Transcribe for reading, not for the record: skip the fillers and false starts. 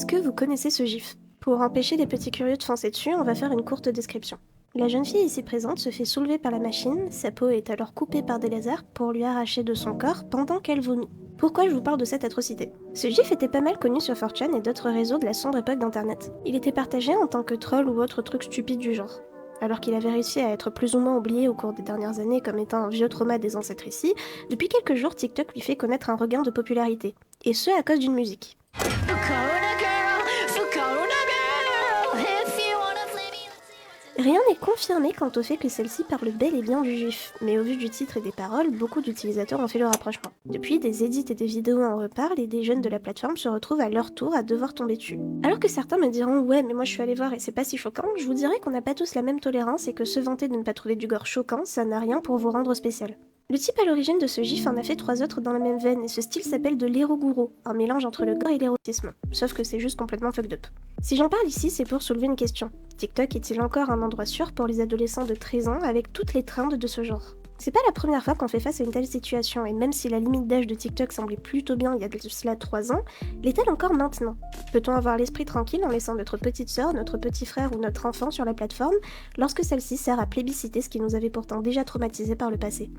Est-ce que vous connaissez ce gif? Pour empêcher les petits curieux de foncer dessus, on va faire une courte description. La jeune fille ici présente se fait soulever par la machine, sa peau est alors coupée par des lasers pour lui arracher de son corps pendant qu'elle vomit. Pourquoi je vous parle de cette atrocité? Ce gif était pas mal connu sur 4chan et d'autres réseaux de la sombre époque d'internet. Il était partagé en tant que troll ou autre truc stupide du genre. Alors qu'il avait réussi à être plus ou moins oublié au cours des dernières années comme étant un vieux trauma des ancêtres ici, depuis quelques jours TikTok lui fait connaître un regain de popularité. Et ce à cause d'une musique. Rien n'est confirmé quant au fait que celle-ci parle bel et bien du juif, mais au vu du titre et des paroles, beaucoup d'utilisateurs ont fait le rapprochement. Depuis, des edits et des vidéos en reparlent et des jeunes de la plateforme se retrouvent à leur tour à devoir tomber dessus. Alors que certains me diront « ouais mais moi je suis allé voir et c'est pas si choquant », je vous dirais qu'on n'a pas tous la même tolérance et que se vanter de ne pas trouver du gore choquant, ça n'a rien pour vous rendre spécial. Le type à l'origine de ce gif en a fait 3 autres dans la même veine et ce style s'appelle de l'éroguro, un mélange entre le gore et l'érotisme, sauf que c'est juste complètement fucked up. Si j'en parle ici, c'est pour soulever une question. TikTok est-il encore un endroit sûr pour les adolescents de 13 ans avec toutes les trendes de ce genre? C'est pas la première fois qu'on fait face à une telle situation, et même si la limite d'âge de TikTok semblait plutôt bien il y a de cela 3 ans, l'est-elle encore maintenant? Peut-on avoir l'esprit tranquille en laissant notre petite sœur, notre petit frère ou notre enfant sur la plateforme, lorsque celle-ci sert à plébisciter ce qui nous avait pourtant déjà traumatisés par le passé?